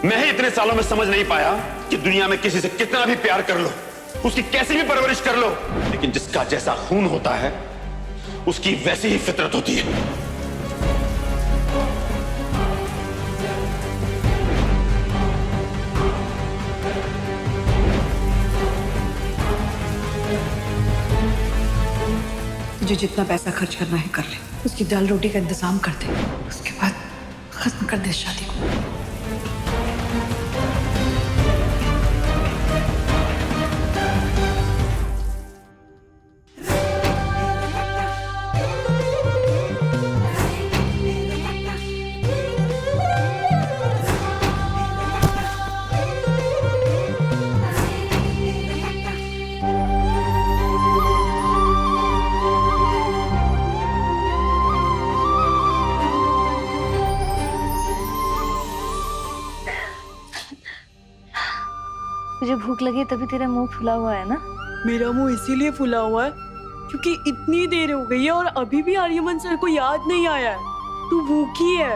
मैं ही इतने सालों में समझ नहीं पाया कि दुनिया में किसी से कितना भी प्यार कर लो, उसकी कैसी भी परवरिश कर लो, लेकिन जिसका जैसा खून होता है उसकी वैसी ही फितरत होती है। तुझे जितना पैसा खर्च करना है कर ले, उसकी दाल रोटी का इंतजाम कर दे, उसके बाद खत्म कर दे इस शादी को। तुझे भूख लगी तभी तेरा मुंह फुला हुआ है ना? मेरा मुंह इसीलिए फुला हुआ है क्योंकि इतनी देर हो गई है और अभी भी आर्यमन सर को याद नहीं आया है। तू भूखी है,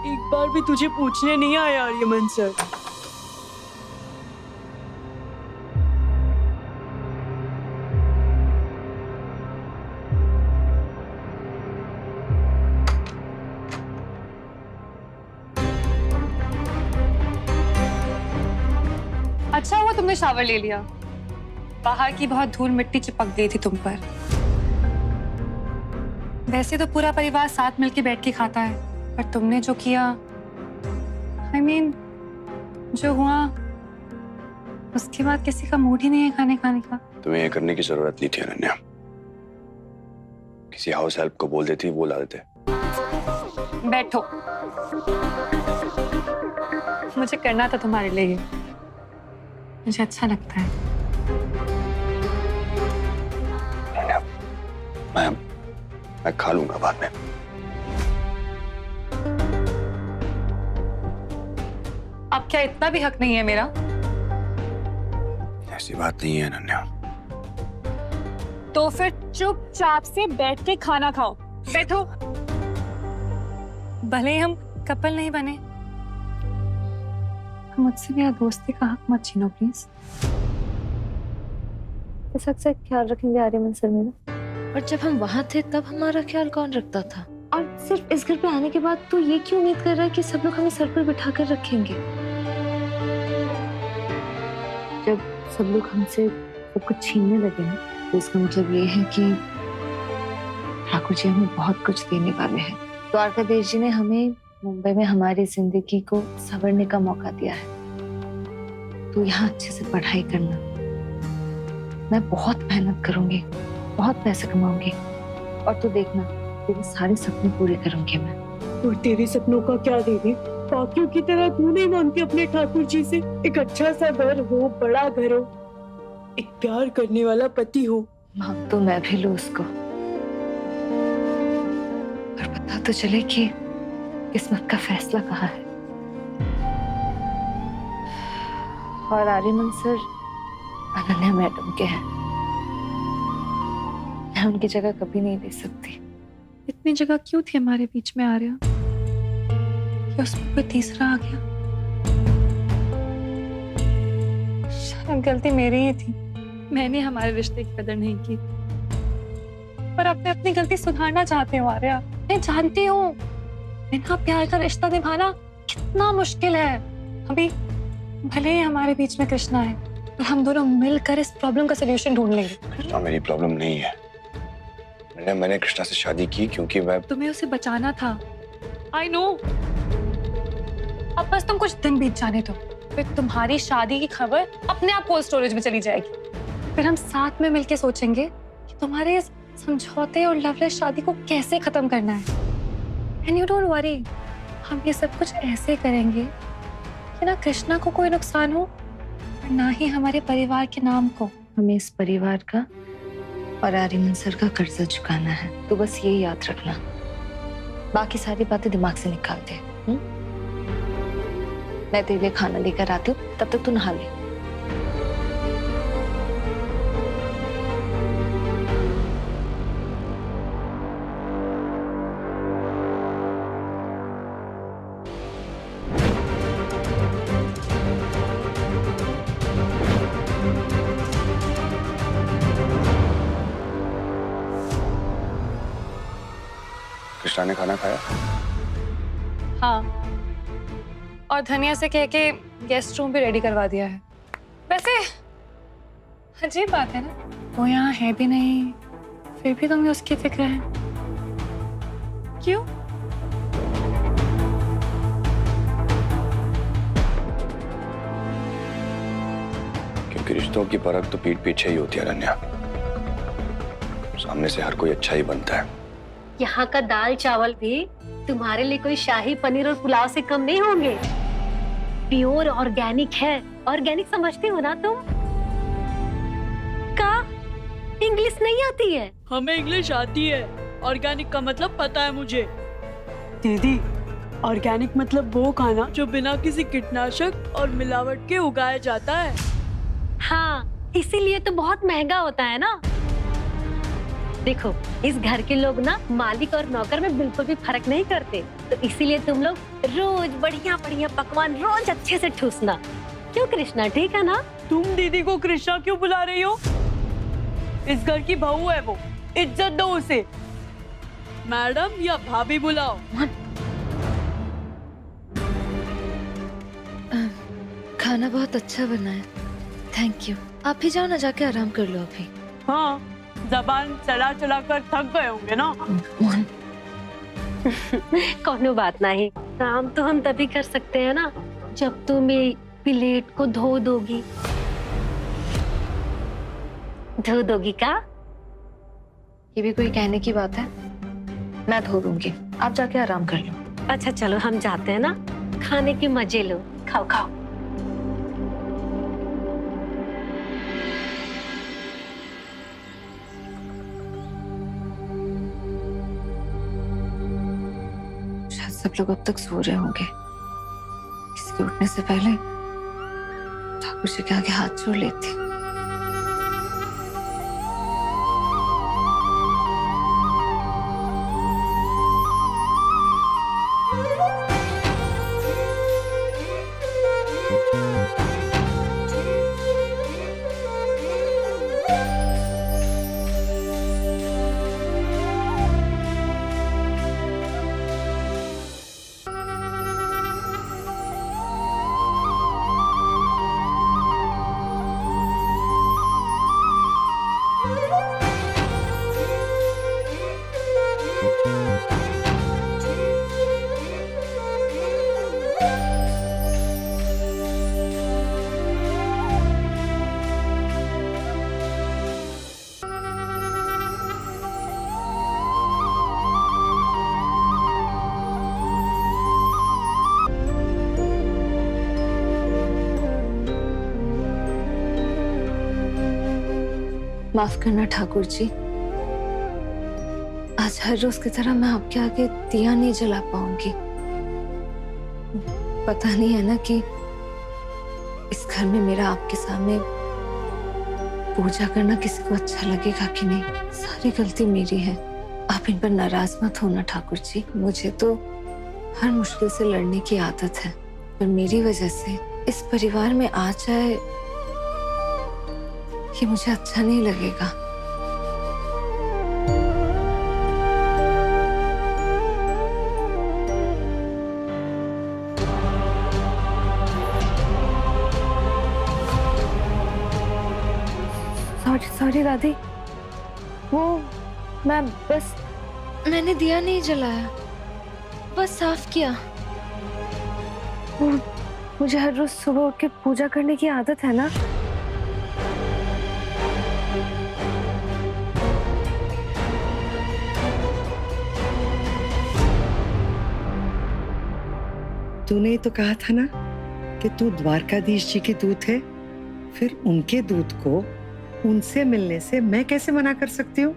एक बार भी तुझे पूछने नहीं आया आर्यमन सर। अच्छा हुआ तुमने शावर ले लिया, बाहर की बहुत धूल मिट्टी चिपक गई थी तुम पर। वैसे तो पूरा परिवार साथ मिलके बैठ के खाता है, पर तुमने जो किया, I mean, जो हुआ, उसके बाद किसी का मूड ही नहीं है खाने का। तुम्हें ये करने की जरूरत नहीं थी अनन्या, किसी हाउस हेल्प को बोल देती, वो ला देते। बैठो, मुझे करना था तुम्हारे लिए, मुझे अच्छा लगता है। मैं खा लूंगा बाद में। अब क्या इतना भी हक नहीं है मेरा? ऐसी बात नहीं है अनन्या। तो फिर चुपचाप से बैठ के खाना खाओ। बैठो। भले ही हम कपल नहीं बने, मुझसे मेरा दोस्ती का हक मत छीनो प्लीज। इस हक से ख्याल रखेंगे आर्यमन सर मेरा। और जब हम वहां थे तब हमारा ख्याल कौन रखता था? और सिर्फ इस घर पे आने के बाद तू ये क्यों उम्मीद कर रहा है कि सब लोग हमें सर पर बिठा कर रखेंगे? जब सब लोग हमसे सब कुछ छीनने लगे ना, तो इसका मतलब ये है कि ठाकुर जी हमें बहुत कुछ देने वाले हैं। द्वारकाधीश जी ने हमें मुंबई में हमारी जिंदगी को संवरने का मौका दिया है। तू यहाँ अच्छे से पढ़ाई करना, मैं बहुत मेहनत करूंगी, बहुत पैसे कमाऊंगी, और तू देखना तेरे सारे सपने पूरे करूंगी मैं। और तेरे सपनों का क्या दीदी? बाकियों की तरह तू नहीं मांगती अपने ठाकुर जी से एक अच्छा सा घर हो, बड़ा घर हो, एक प्यार करने वाला पति हो? मांग तो मैं भी लूं उसको, पर पता तो चले कि किस्मत का फैसला कहाँ है। और आर्यमन सर अनन्या मैडम के हैं, मैं उनकी जगह कभी नहीं ले सकती। इतनी जगह क्यों थी हमारे बीच में आर्या? क्या उसमें कोई तीसरा आ गया? शायद गलती मेरी ही थी, मैंने हमारे रिश्ते की कदर नहीं की। पर अपने अपनी गलती सुधारना चाहते हो आर्या। मैं जानती हूँ बिना प्यार का रिश्ता निभाना कितना मुश्किल है। अभी भले ही हमारे बीच में कृष्णा है, पर हम दोनों मिलकर इस प्रॉब्लम का सलूशन ढूंढ लेंगे। कृष्णा मेरी प्रॉब्लम नहीं है। मैंने कृष्णा से शादी की क्योंकि मैं तुम्हें उसे बचाना था। I know. अब बस तुम कुछ दिन बीत जाने दो, फिर तुम्हारी शादी की खबर अपने आप कोल्ड स्टोरेज में चली जाएगी। फिर हम साथ में मिलके सोचेंगे कि तुम्हारे इस समझौते और लवलेस शादी को कैसे खत्म करना है। एंड यू डोंट वरी, हम ये सब कुछ ऐसे करेंगे कि ना कृष्णा को कोई नुकसान हो और ना ही हमारे परिवार के नाम को। हमें इस परिवार का और आर्यमन सर का कर्जा चुकाना है। तो बस ये याद रखना, बाकी सारी बातें दिमाग से निकाल दे। मैं तेरे लिए खाना लेकर आती हूँ, तब तक तू नहा ले। कृष्णा ने खाना खाया? हाँ, और धनिया से कह के गेस्ट रूम भी रेडी करवा दिया है। वैसे अजीब बात है ना, वो यहाँ है भी नहीं, फिर भी तुम्हें उसकी फिक्र है। क्यों? क्योंकि रिश्तों की परख तो पीठ पीछे ही होती है अनन्या। सामने से हर कोई अच्छा ही बनता है। यहाँ का दाल चावल भी तुम्हारे लिए कोई शाही पनीर और पुलाव से कम नहीं होंगे। प्योर ऑर्गेनिक है। ऑर्गेनिक समझते हो ना तुम? का इंग्लिश नहीं आती है? हमें इंग्लिश आती है। ऑर्गेनिक का मतलब पता है मुझे। दीदी, ऑर्गेनिक मतलब वो खाना जो बिना किसी कीटनाशक और मिलावट के उगाया जाता है। हाँ, इसीलिए तो बहुत महंगा होता है ना। देखो, इस घर के लोग ना मालिक और नौकर में बिल्कुल भी फर्क नहीं करते, तो इसीलिए तुम लोग रोज बढ़िया बढ़िया पकवान रोज अच्छे से ठूसना। क्यों कृष्णा, ठीक है ना? तुम दीदी को कृष्णा क्यों बुला रही हो? इस घर की बहू है वो, इज्जत दो उसे। मैडम या भाभी बुलाओ। खाना बहुत अच्छा बना है, थैंक यू। आप ही जाओ ना, जाके आराम कर लो अभी। हाँ, जबान चला चला कर थक गए होंगे ना। मोहन, कोनो बात नहीं, काम तो हम तभी कर सकते हैं ना जब तुम मेरी प्लेट को धो दोगी। धो दोगी का? ये भी कोई कहने की बात है? मैं धो दूंगी, आप जाके आराम कर लो। अच्छा चलो, हम जाते हैं ना, खाने के मजे लो। खाओ खाओ। शायद सब लोग अब तक सो रहे होंगे। इसके उठने से पहले ठाकुर जी के आगे हाथ जोड़ लेती। माफ करना ठाकुर जी, आज हर रोज की तरह मैं आपके आगे दिया नहीं जला पाऊंगी। पता नहीं है ना कि इस घर में मेरा आपके सामने पूजा करना किसी को अच्छा लगेगा कि नहीं। सारी गलती मेरी है, आप इन पर नाराज मत होना ठाकुर जी। मुझे तो हर मुश्किल से लड़ने की आदत है, पर मेरी वजह से इस परिवार में आ जाए कि मुझे अच्छा नहीं लगेगा। सॉरी दादी, वो मैंने दिया नहीं जलाया, बस साफ किया। मुझे हर रोज सुबह उठ के पूजा करने की आदत है ना। तूने तो कहा था ना कि तू द्वारकाधीश जी की दूत है, फिर उनके दूत को उनसे मिलने से मैं कैसे मना कर सकती हूँ?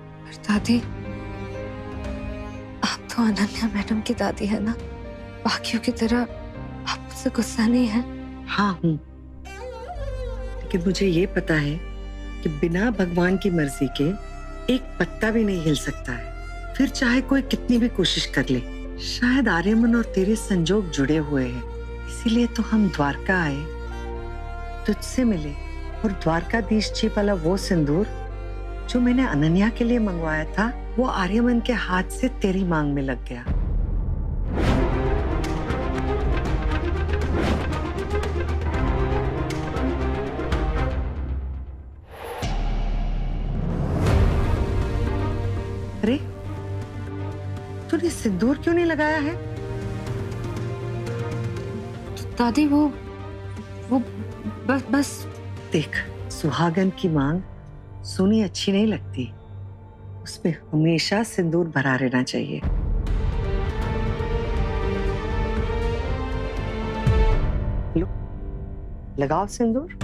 दादी, आप तो अनन्या मैडम की दादी है ना, बाकियों की तरह आप मुझसे गुस्सा नहीं है? हाँ हूँ, लेकिन मुझे ये पता है कि बिना भगवान की मर्जी के एक पत्ता भी नहीं हिल सकता है, फिर चाहे कोई कितनी भी कोशिश कर ले। शायद आर्यमन और तेरे संजोग जुड़े हुए हैं, इसीलिए तो हम द्वारका आए, तुझसे मिले। और द्वारकाधीश जी वाला वो सिंदूर जो मैंने अनन्या के लिए मंगवाया था, वो आर्यमन के हाथ से तेरी मांग में लग गया। अरे तूने सिंदूर क्यों नहीं लगाया है? दादी वो बस देख, सुहागन की मांग सुनी अच्छी नहीं लगती, उसमें हमेशा सिंदूर भरा रहना चाहिए। लो, लगाओ सिंदूर।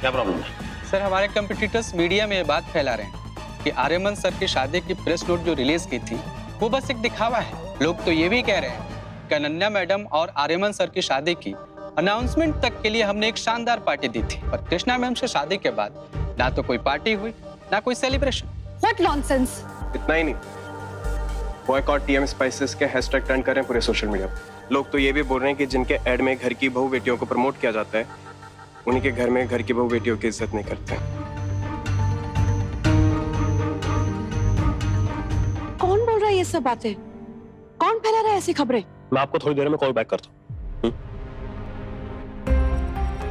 क्या प्रॉब्लम है? सर, हमारे कंपटीटर्स मीडिया में ये बात फैला रहे हैं कि आर्यमन सर की शादी की प्रेस नोट जो रिलीज की थी वो बस एक दिखावा है। लोग तो ये भी कह रहे हैं कि अनन्या मैडम और आर्यमन सर की शादी की अनाउंसमेंट तक के लिए हमने एक शानदार पार्टी दी थी, पर कृष्णा मैम से शादी के बाद ना तो कोई पार्टी हुई ना कोई सेलिब्रेशन। What nonsense. इतना ही नहीं, बॉयकॉट टीएम स्पाइसेस के हैशटैग टर्न कर रहे हैं पूरे सोशल मीडिया पर। लोग तो ये भी बोल रहे हैं कि जिनके ऐड में घर की बहू बेटियों को प्रमोट किया जाता है, उन्हीं के घर में घर की बहू बेटियों की इज्जत नहीं करते। कौन बोल रहा है ये सब बातें? कौन फैला रहा है ऐसी खबरें? मैं आपको थोड़ी देर में कॉल बैक करता हूँ।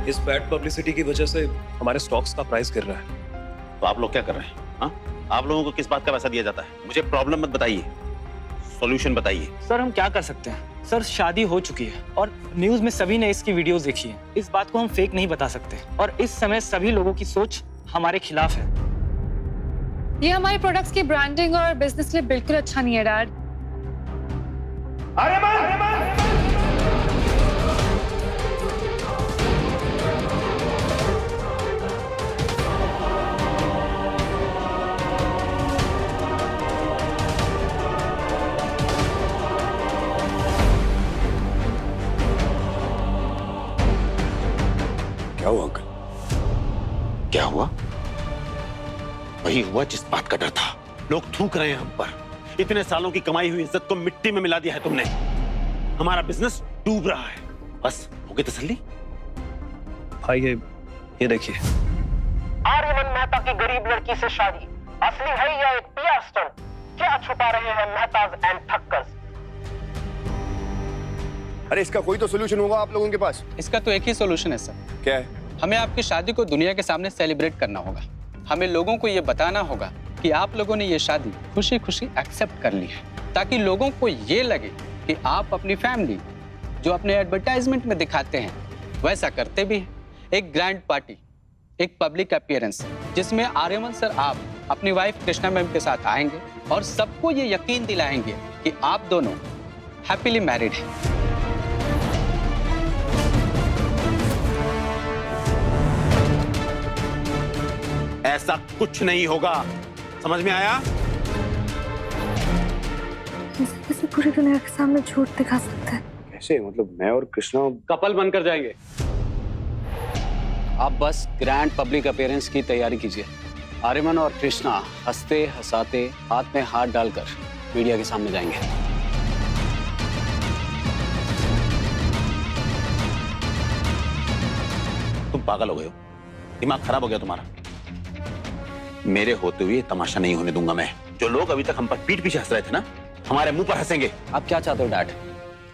इस बैड पब्लिसिटी की वजह से हमारे स्टॉक्स का प्राइस गिर रहा है। तो आप लोग क्या कर रहे हैं? हाँ, आप लोगों को किस बात का पैसा दिया जाता है? मुझे प्रॉब्लम मत बताइए, सॉल्यूशन बताइए। सर हम क्या कर सकते हैं? सर शादी हो चुकी है और न्यूज में सभी ने इसकी वीडियोस देखी है। इस बात को हम फेक नहीं बता सकते और इस समय सभी लोगों की सोच हमारे खिलाफ है। ये हमारे प्रोडक्ट्स की ब्रांडिंग और बिजनेस के लिए बिल्कुल अच्छा नहीं है डैड। क्या हुआ अंकल? क्या हुआ? वही हुआ जिस बात का डर था। लोग थूक रहे हैं हम पर। इतने सालों की कमाई हुई इज्जत को मिट्टी में मिला दिया है तुमने। हमारा बिजनेस डूब रहा है। बस हो गई तसल्ली? भाई ये देखिए। आर्यमन मेहता की गरीब लड़की से शादी असली है या एक पीआर स्टंट? क्या छुपा रहे हैं मेहताज एंड ठक्कर्स? अरे इसका कोई तो सोल्यूशन होगा आप लोगों के पास। इसका तो एक ही सोल्यूशन है सर। क्या है? हमें आपकी शादी को दुनिया के सामने सेलिब्रेट करना होगा। हमें लोगों को ये बताना होगा कि आप लोगों ने ये शादी खुशी खुशी एक्सेप्ट कर ली है, ताकि लोगों को ये लगे कि आप अपनी फैमिली जो अपने एडवर्टाइजमेंट में दिखाते हैं वैसा करते भी हैं। एक ग्रैंड पार्टी, एक पब्लिक अपीयरेंस जिसमें आर्यमन सर आप अपनी वाइफ कृष्णा मैम के साथ आएंगे और सबको ये यकीन दिलाएंगे कि आप दोनों हैप्पीली मैरिड हैं। ऐसा कुछ नहीं होगा, समझ में आया? कैसे पूरी दुनिया के सामने झूठ दिखा सकते हैं? कैसे? मतलब मैं और कृष्णा कपल बनकर जाएंगे। आप बस ग्रैंड पब्लिक अपीयरेंस की तैयारी कीजिए। आर्यमन और कृष्णा हंसते हंसाते हाथ में हाथ डालकर मीडिया के सामने जाएंगे। तुम पागल हो गए हो? दिमाग खराब हो गया तुम्हारा? मेरे होते हुए तमाशा नहीं होने दूंगा मैं। जो लोग अभी तक हम पर पीठ पीछे हंस रहे थे ना, हमारे मुंह पर हंसेंगे। आप क्या चाहते हो डैड?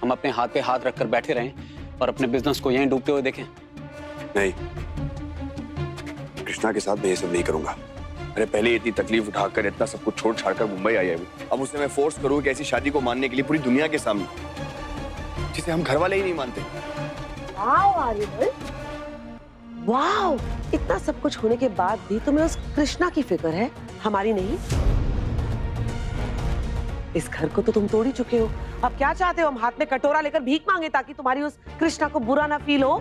हम अपने हाथ पे हाथ रखकर बैठे रहें और अपने बिजनेस को यहीं डूबते हुए देखें? नहीं, कृष्णा के साथ मैं ये सब नहीं करूंगा। अरे पहले इतनी तकलीफ उठाकर इतना सब कुछ छोड़ छाड़ कर मुंबई आई है वो, अब उसे मैं फोर्स करूँ कि ऐसी शादी को मानने के लिए पूरी दुनिया के सामने, जिसे हम घर वाले ही नहीं मानते। वाओ, इतना सब कुछ होने के बाद भी तुम्हें उस कृष्णा की फिक्र है, हमारी नहीं। इस घर को तो तुम तोड़ ही चुके हो। अब क्या चाहते हो? हम हाथ में कटोरा लेकर भीख मांगे ताकि तुम्हारी उस कृष्णा को बुरा ना फील हो?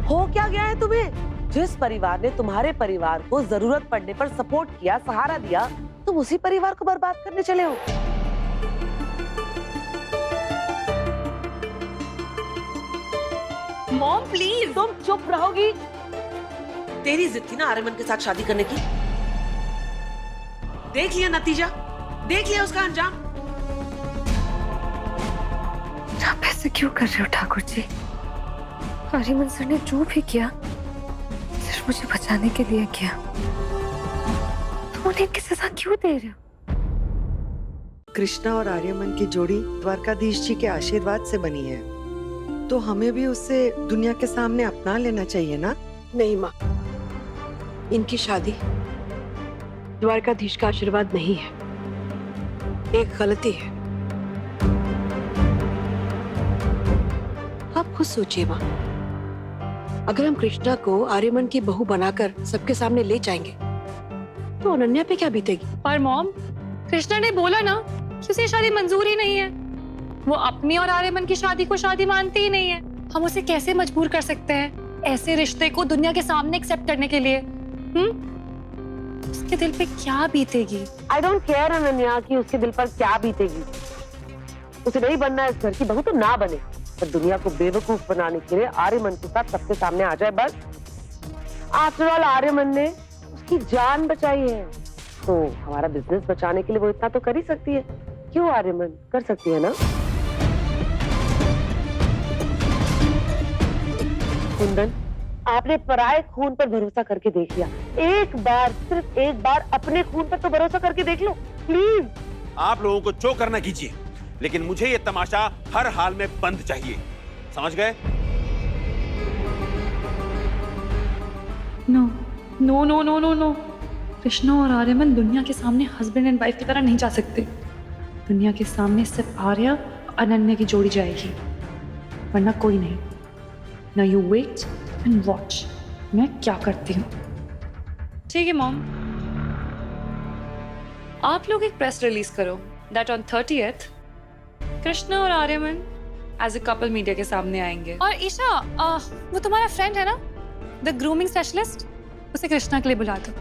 हो क्या गया है तुम्हें? जिस परिवार ने तुम्हारे परिवार को जरूरत पड़ने पर सपोर्ट किया, सहारा दिया, तुम उसी परिवार को बर्बाद करने चले हो। Mom please. तुम चुप रहोगी? तेरी जिद थी ना आर्यमन के साथ शादी करने की। देख लिया नतीजा, देख लिया उसका अंजाम। आप ऐसे क्यों कर रहे हो ठाकुर जी? आर्यमन सर ने जो भी किया सिर्फ मुझे बचाने के लिए किया। तुम उन्हें इतनी सजा क्यों दे रहे हो? कृष्णा और आर्यमन की जोड़ी द्वारकाधीश जी के आशीर्वाद से बनी है, तो हमें भी उससे दुनिया के सामने अपना लेना चाहिए ना। नहीं माँ, इनकी शादी द्वारकाधीश का आशीर्वाद नहीं है, एक गलती है। आप खुद सोचिए माँ, अगर हम कृष्णा को आर्यमन की बहू बनाकर सबके सामने ले जाएंगे तो अनन्या पे क्या बीतेगी? पर मॉम, कृष्णा ने बोला ना कि उसे शादी मंजूर ही नहीं है। वो अपनी और आर्यमन की शादी को शादी मानती ही नहीं है। हम उसे कैसे मजबूर कर सकते हैं ऐसे रिश्ते को दुनिया के सामने एक्सेप्ट करने के लिए? उसके दिल पे क्या बीतेगी? आई डोंट केयर अनन्या कि उसके दिल पर क्या बीतेगी। उसे नहीं बनना है इस घर की बहू तो ना बने, पर दुनिया को बेवकूफ बनाने के लिए आर्यमन के साथ सबके सामने आ जाए बस। आफ्टर ऑल आर्यमन ने उसकी जान बचाई है, तो हमारा बिजनेस बचाने के लिए वो इतना तो कर ही सकती है। क्यों आर्यमन कर सकती है ना? कुंदन, आपने पराये खून पर भरोसा करके देख लिया। एक बार, सिर्फ एक बार अपने खून पर तो भरोसा करके देख लो प्लीज। आप लोगों को जो करना कीजिए, लेकिन मुझे ये तमाशा हर हाल में बंद चाहिए, समझ गए? No no no no no no, Krishna और आर्यमन दुनिया के सामने हस्बैंड एंड वाइफ की तरह नहीं जा सकते। दुनिया के सामने सिर्फ आर्या और अनन्या की जोड़ी जाएगी, वरना कोई नहीं। Now you wait and watch मैं क्या करती हूँ। ठीक है मॉम, आप लोग एक प्रेस रिलीज करो that on 30th कृष्णा और Aryaman as a couple media के सामने आएंगे। और ईशा, वो तुम्हारा फ्रेंड है ना, द ग्रूमिंग स्पेशलिस्ट, उसे कृष्णा के लिए बुला दो।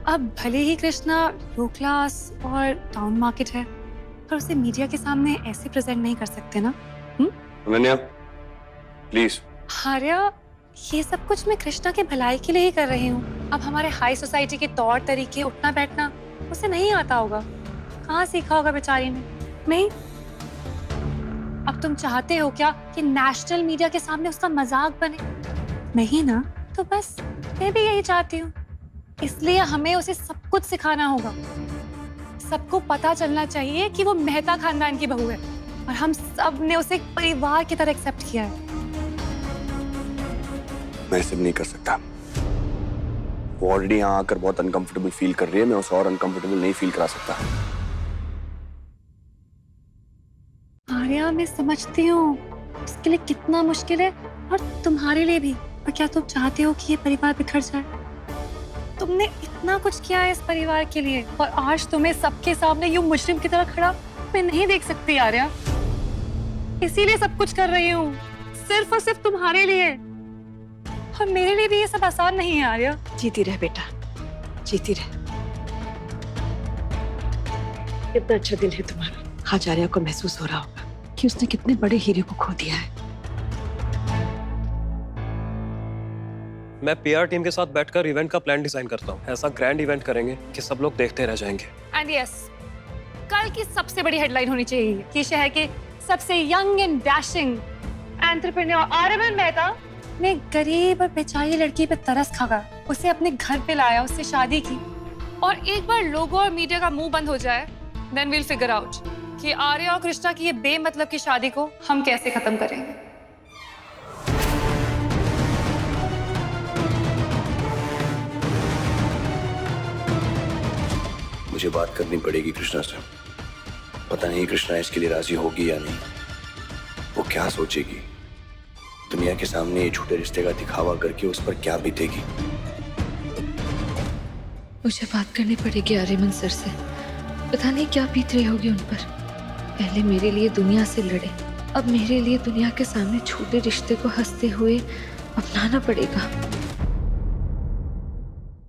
अब भले ही कृष्णा लो क्लास और टाउन मार्केट है, पर उसे मीडिया के सामने ऐसे प्रेजेंट नहीं कर सकते ना। अनन्या प्लीज। आर्या, ये सब कुछ मैं कृष्णा के भलाई के लिए ही कर रही हूँ। अब हमारे हाई सोसाइटी के तौर तरीके, उठना बैठना उसे नहीं आता होगा, कहाँ सीखा होगा बेचारी ने। नहीं, अब तुम चाहते हो क्या कि नेशनल मीडिया के सामने उसका मजाक बने? नहीं ना, तो बस मैं भी यही चाहती हूँ। इसलिए हमें उसे सब कुछ सिखाना होगा। सबको पता चलना चाहिए कि वो मेहता खानदान की बहू है और हम सब ने उसे एक परिवार की तरह एक्सेप्ट किया है। मैं सब नहीं कर सकता। वो ऑलरेडी यहाँ आकर बहुत अनकंफर्टेबल फील कर रही है, मैं उसे और अनकंफर्टेबल नहीं फील करा सकता। आर्या, मैं समझती हूँ उसके लिए कितना मुश्किल है, और तुम्हारे लिए भी। और क्या तुम चाहते हो कि ये परिवार बिखर जाए? तुमने इतना कुछ किया है इस परिवार के लिए, और आज तुम्हें सबके सामने यूं मुजरिम की तरह खड़ा मैं नहीं देख सकती आर्या। इसीलिए सब कुछ कर रही हूँ, सिर्फ और सिर्फ तुम्हारे लिए। और मेरे लिए भी ये सब आसान नहीं है आर्या। जीती रह बेटा, जीती रह। कितना अच्छा दिल है तुम्हारा। आज आर्या को महसूस हो रहा होगा कि उसने कितने बड़े हीरे को खो दिया है। मैं पीआर टीम के साथ बैठकर इवेंट का प्लान डिजाइन करता हूँ। ऐसा ग्रैंड इवेंट करेंगे कि सब लोग देखते रह जाएंगे। एंड यस, कल की सबसे बड़ी हेडलाइन होनी चाहिए कि शहर के सबसे young and dashing entrepreneur Aryaman Mehta ने गरीब और बेचारी लड़की पे तरस खाकर उसे अपने घर पे लाया, उससे शादी की। और एक बार लोगों और मीडिया का मुंह बंद हो जाए, देन वील फिगर आउट कि आर्या और कृष्णा की ये बेमतलब की शादी को हम कैसे खत्म करेंगे। मुझे बात करनी पड़ेगी कृष्णा से। पता नहीं कृष्णा इसके लिए राजी होगी या नहीं। वो क्या सोचेगी, दुनिया के सामने ये झूठे रिश्ते का दिखावा करके उस पर क्या बीतेगी। मुझे बात करनी पड़ेगी आर्यमन सर से। पता नहीं क्या बीत रही होगी उन पर। पहले मेरे लिए दुनिया से लड़े, अब मेरे लिए दुनिया के सामने झूठे रिश्ते को हंसते हुए अपनाना पड़ेगा।